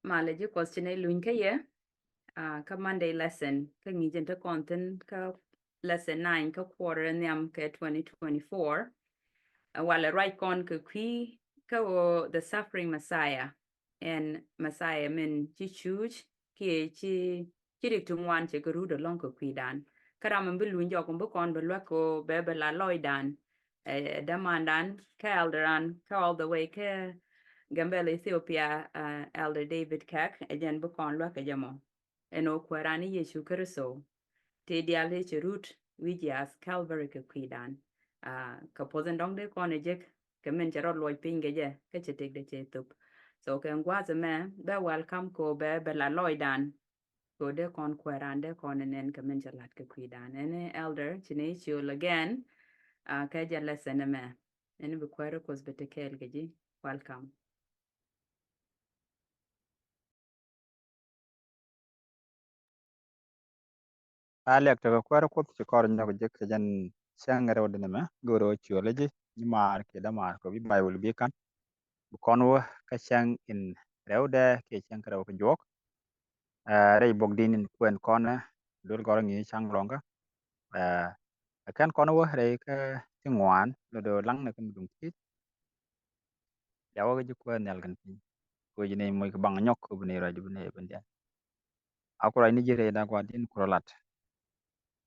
Malaji question ay luñ ka ye ka Monday lesson ka ngi jenta content ka lesson 9 ka quarter nyam ka 2024 wala right con ka kwi ka wo the suffering Messiah and Messiah min chi chuj ki chi dik tung wan che garu de long ka kwi dan karam bi luñ jo ko bu kon be lwa ko be la loy dan damandan ka elderan ka all the way ka Gambela Ethiopia Elder David Kek ejen bukon lwa kajamo eno kwerani Yesu Kristo te diale cherut wijias Calvary ke kwidan ka pozen dong de kon ejek ke men chero loy pinge je ke chetek de chetup so ke ngwaze me be welcome ko be la loy dan ko de kon kweran de kon nen ke men chelat ke kwidan ene elder chine chul again ka je lesson me ene be kwero kos betekel geji welcome. Alek to kwara ko ci kor nyako jek jan sangare wadene ma goro chiology ni mar ke da mar ko bi bible bi kan bu kon wo ka sang in rewde ke sang karaw ko jok rey bog dinin kwen kona dol goro ngi sang longa kan kono wo rey ka tingwan do lang na kan dum tit yawo ji ko nel kan pin ko jine moy ko bang nyok ko bune radio bune bende akura ni jere da kwa din kurolat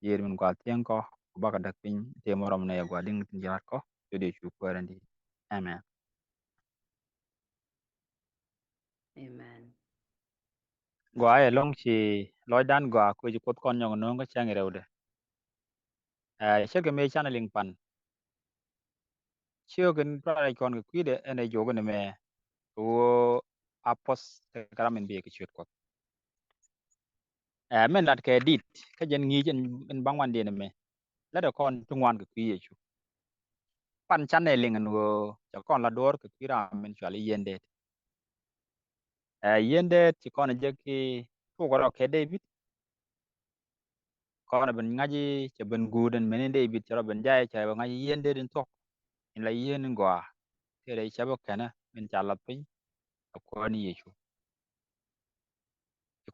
yer min kwa tien ko baka dak pin te morom ne gwa ding tin jarat ko de chu ko randi amen Amen. gwa e long chi loy dan gwa ko ji pot kon nyong no nga chang rewde shege me channeling pan chio gen pra kon ko kwide ene jogo ne me wo apos te karamen be ke chut ko men lat ke dit ka jen ngi jen en bangwan de ne me la de kon tungwan ko kwiye chu pan channeling ngo ja kon la dor ko kwira men chali yende yende ti kon je ki ko ko ke David kono ben ngaji che ben guden menen David chero ben jay che ngaji yende den tok in la yen ngwa tere chabo kana men chalat pin ko ni yechu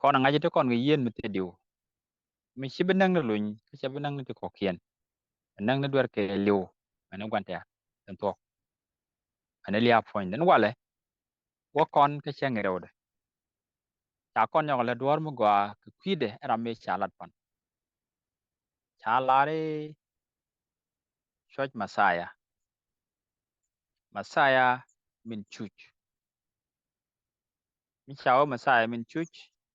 kono ngaji to kon yen mete diu mi chiben nang luñ ke chiben nang ti ko kien nang na dwar ke liu men gwante den tok ane lia point den wale wo kon ke chengere ode ta kon yo le dwar mu gwa ke kwide era me chalat pan chalare church Messiah min chuch mi chawo Messiah min chuch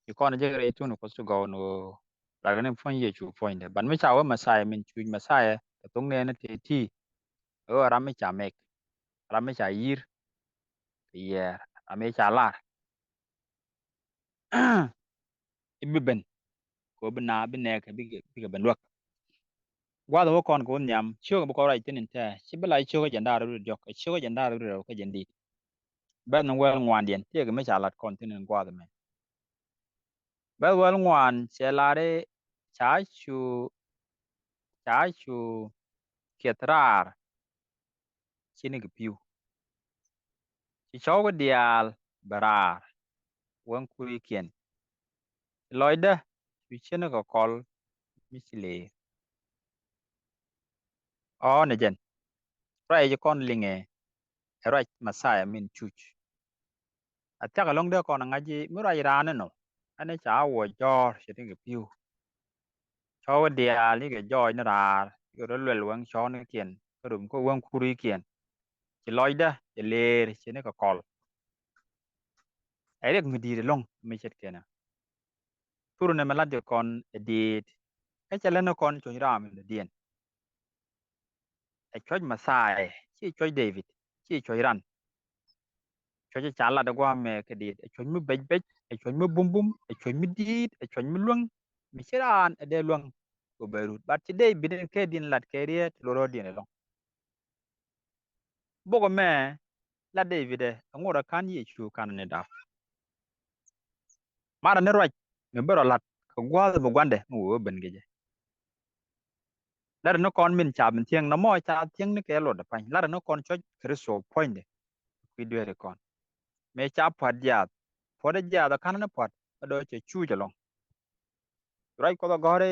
ikon jegere tunu ko su go no lagane fon ye chu point ban mi chawo Messiah min chuch Messiah tung ne na ti o ram mi cha mek ram mi cha yir yer ame cha lar ibi ben ko bina bine ka bi ben wak gwa do kon ko nyam chiyo ko rai tinin ta chibala chiyo ko janda ru jok chiyo ko janda ru ko jandi ben wel ngwan dien te ga mi cha lat kon tinin gwa do me ba wel ngwan che lare cha chu ketrar chini ga piu chi chaw go dial barar wan kuri kien loida chi chene ko kol misile o ne jen rai je kon linge rai Messiah min chuch ataka long de kon ngaji mura irane no ane cha wo jor chini ga piu chaw dial ni ga joy na rar yo lwel wan chaw ne kien rum ko wan kuri kien chi loida je ler chene ko kol erek mi dire long mi chet kena turu ne melade kon edit e chale no kon chon ram ne dien e choj Masai chi choj David chi choj ran choj chala da gwa me ke dit e choj mu bej e choj mu bum bum e choj mu dit e choj mu luang mi chiran e de luang ko berut bat ti dei bidin ke din lat ke riet loro dien long bogo me la David e ngora kan yi chu kan ne da mara ne roj me bero lat ko gwa bu gwande mu ben geje lar no kon min cha min tieng no mo cha tieng ne ke lo da pan lar no kon choj kristo point de video re kon me cha pa dia for the ja da kan na pot do che chu je long rai ko da gore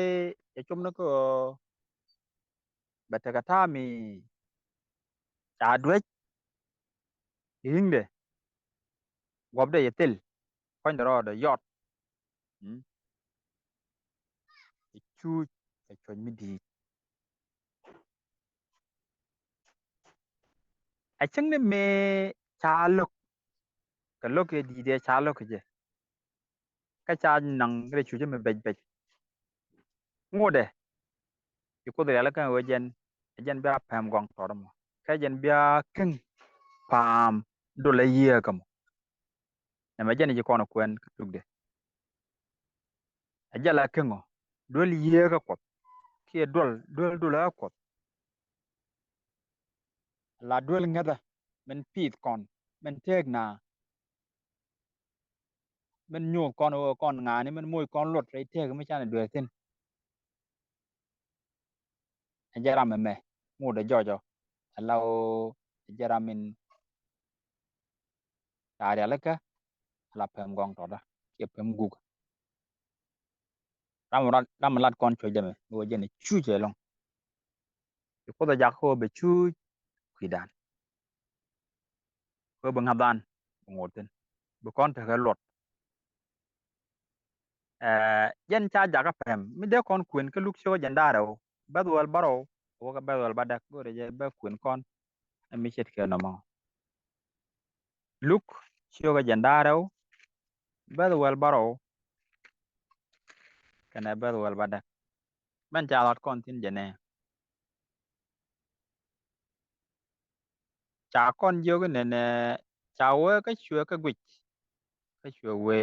e chum na ko bata ka ta mi ta dwe hingde gobde yetel kon ro da yot chu e chon mi di a chang ne me cha lok ka lok e di de cha lok je ka cha nang re chu je me bej bej ngode ko de la kan wajen ba pam gong to mo ka jen bia king pam do la ye kam na ma jen je kono kwen tugde a jala kingo do li ye ka ko ke dol la ko la dol ngada men pit kon men tek na men nyu kon nga ni men moy kon lot re tek me chan do tin a jara me mu de jojo law jara min ta ya la ka la pam gong to da ke pam gug ram lat kon cho jame wo jen chu je long ko da jak ho be chu kwidan ko be ngadan ngoten be kon ta ga lot yen cha jaka pem mi de kon kwen ke luk sho jandaro badwal baro wo ka badwal badak gore je ba kwen kon mi chet ke no mo luk sho ga jandaro badwal baro kana badwal badak ban cha lot kon tin jene cha kon jogo ne ne cha wo ka shwe ka gwich ka shwe we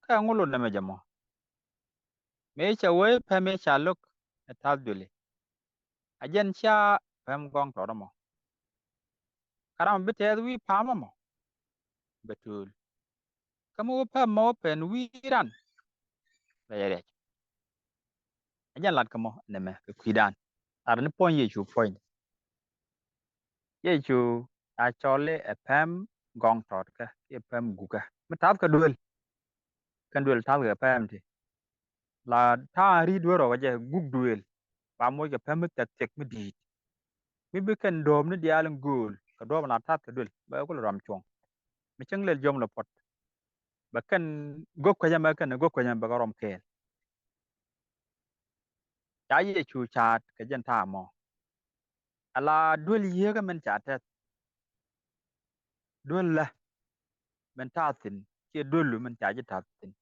ka ngulo na me jamo me cha we peme cha luk tal dule ajen cha pem gong to mo karam bite wi pama mo betul kamu pa mo pen wiran la yare ajan lat kamo neme ke kwidan ar ni pon yechu point yechu a chole e pem gong tot ka e pem guga mitab ka duel kan duel tab ka pem ti la ta ri duero waje gug duel ba mo ke pem tek tek mi di mi be kan dom ni dialen gol ka dom na tab ka duel ba ko ram chong mi cheng lel jom la pot ba kan gok ka jama kan gok ka jama ba rom ke ya yechu chat ka jen ta mo ala duel yega men chatet duel la men tatin ke dolu men taji tatin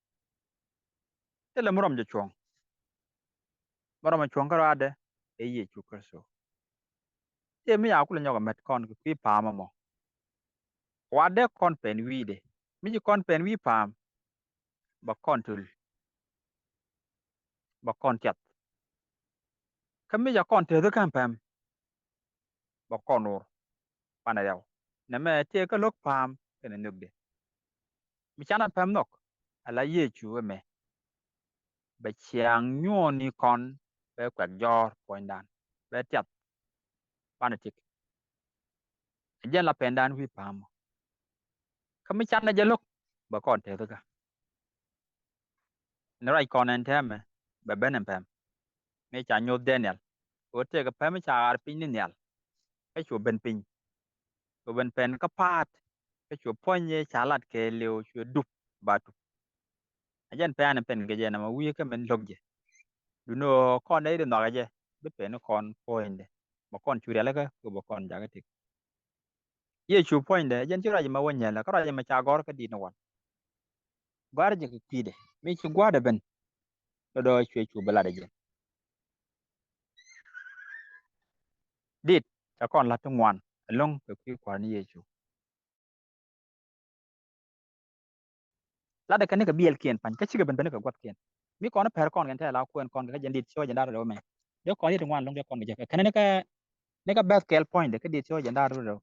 tele murom je chong murom chong karo ade e ye chu kerso te mi ya kula nyoga met kon ki pam mo wade kon pen wi de mi ji kon pen wi pam ba kon tul ba kon chat kam mi ja kon te de kan pam ba kon ur pana yaw na me te ka lok pam kene nugde mi chana pam nok ala ye chu me ba chiang nyo ni kon be kwak jor poindan be chat pana tik jen la pendan wi pam kami chana jalok ba kon te ka nó rai kon en teme ba benem pem me cha nyo daniel o te ka pem cha ar pin ni nyal ka chu ben pin o ben pen ka pat ka chu ponye cha lat ke leo chu dup ba tu ajen pe an pen ke je na ma wi ka men logje du no kon dai de no ga je be pe no kon poinde ba kon chu re ka ko ba kon ja ga tik ye chu poinde ajen chu ra ma wonya la ka ra ma cha gor ka di no wan gar je ki pide me chu gwa da ben do chu bela de je dit cha kon la tu ngwan long ke ki kwa ni ye chu la de kan ka biel kien pan ka chiga ben ben ka gwat kien mi kono per kon kan ta la kuen kon ka jandit cho jandar do me de kon yit ngwan long de kon ga kan ne ka best scale point de ka dit cho jandar do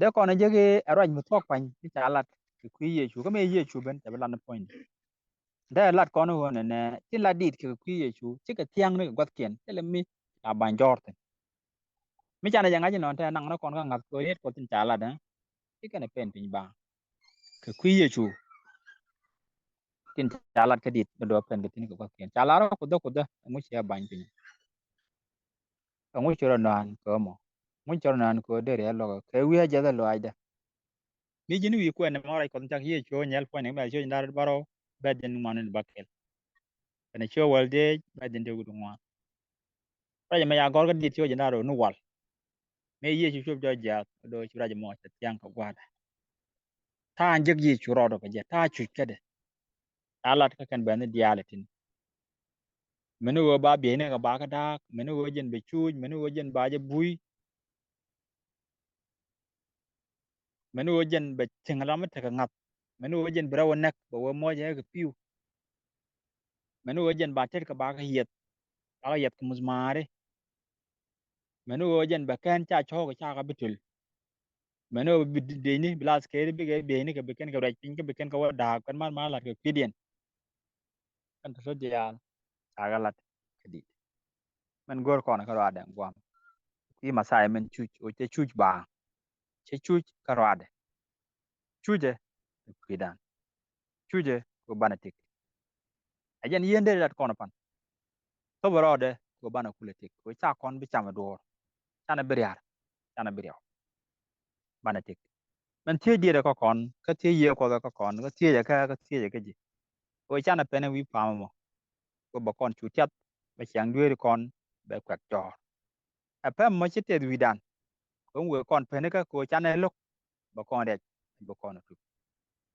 de kon je ge arrange mu tok pan ti cha lat ku ye chu ka me ye chu ben ta lan point de lat kon ho ne ti la dit ku ye chu chi ka tiang ne ka gwat kien tele mi ta ban jor te mi cha na janga ji non ta nang na kon ka ngat ko yet ko tin cha lat ti ka ne pen pin ba ke kwiye chu tin chalat ke dit do pen ke tin ko ken chalaro ko da mu sia ban tin ngu choro nan ko mo ngu choro nan ko de re lo ke wi ja da lo ai da mi jini wi ko ne mara ko ta ye cho nyal po ne ba cho ndar baro ba den man ba kel ne cho wal de ba den de gudu ngwa ra ma ya gor ga dit cho ndaro nu wal me ye chu jo ja do chu ra mo ta tyang ko gwa ta anjek ye chu ro do ka je ta chu ke de alat ka kan ba ne dialatin menu wo ba be ne ka ba ka da menu wo jen be chu menu wo jen ba je bui menu wo jen be tingala ma ta ka ngap menu wo jen bra wo nek bo wo mo je ka piu menu wo jen ba tet ka ba ka yet ka muzmare menu wo jen ba kan cha cho ka bitul menu bi de ni blas ke bi ge be ni ka be ken ka right pin ka be ken ka wa da kan ma la ka pidien kan to dia aga lat kadi man gor ko na ka wa da gwam ki masai men chu o che chu ba che chu ka wa da chuje kidan chuje ko banatik ajen yende lat kono pan to borode ko bana kuletik ko cha kon bi chama do chana beriar chana beriaw banatik men tie dire ko kon ka tie ye ko ka kon ka tie ka tie ka ji ko chana pene wi pa mo ko ba kon chu tet ba chang duer kon ba kwat jor a pem mo chite wi dan ko we kon pene ka ko chana lok ba kon de ba kon tu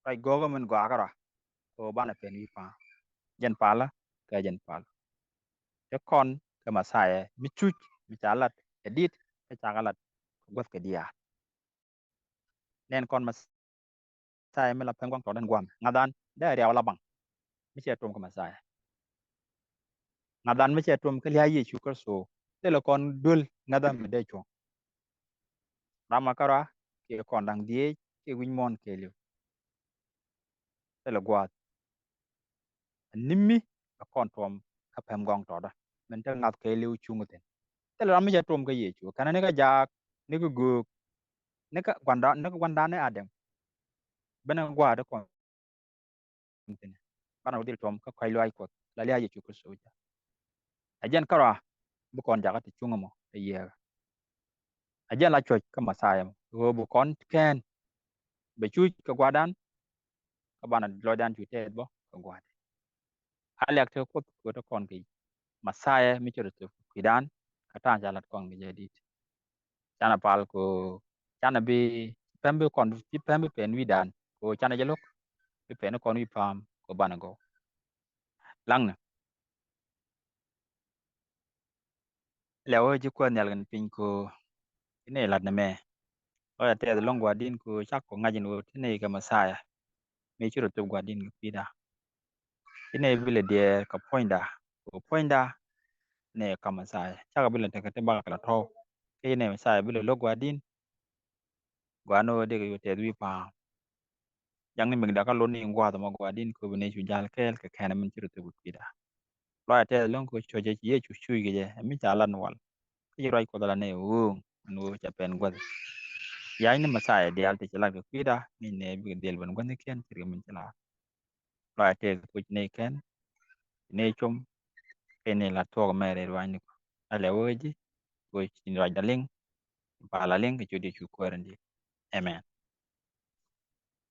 ai go men go akara ko bana pen wi pa jen pala ka jen pala te kon ka masaya mi chuch mi chalat edit ka chagalat got ka dia nen kon masaya mi la pen kwang to den gwam ngadan da riaw la bang mi che tum ka masaya ngadan mi che tum ka liya yi chu ka so te la kon dul ngadan mi de chu rama kara ke kon dang die ke win mon ke liu te la gwa nimmi ka kon tom ka pem gong to da men te ngat ke liu chu nguten te la mi che tum ka yi chu kana ne ka jak ne ka gu ne ka gwanda ne adem bena gwa da kon tin bana udil tom ka kai loy ko la liya yi chu ka so ja ajen kara bu kon jaga ti chunga mo te ye ajen la choch ka masaya mo go bu kon ken be chu ka gwadan ka bana lo dan chu te bo ka gwad hal yak te ko to kon ki masaya mi choro to kidan ka ta jalat kon ge jadit chana pal ko chana bi pembe kon ti pembe pen wi dan ko chana jalok bi pen kon wi pam ko bana go lang lewo ji ko nyal gan pin ko ne lat na me o ya te long gwadin ko chak ko ngajin wo ne ka masaya mi choro to gwadin ki pida ine bile die ka poinda ko poinda ne ka masaya chaka bile te ka te ba ka to ke ne masaya bile lo gwadin gwano de ko te wi pa yang ni mi da ka lo ni ngwa to ma gwadin ko ne chu jal kel ka kana min choro to pida lo ya te long ko choje ye chu chu ge mi chalan wal ki roi ko dala ne u no cha pen gwad ya ni masaya de alte chala ko pida ni ne bi del ban gwani ken chiri min chala lo ya te ko ne ken ne chum ene la to mere rwani ko ale woji ko chin raj daling pa la ling ke di chu ko randi amen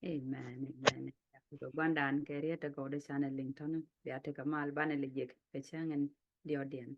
Amen, amen. Ko bandan ke rieta go de channel link ton ya te kamal bana le jek pe changen di odien.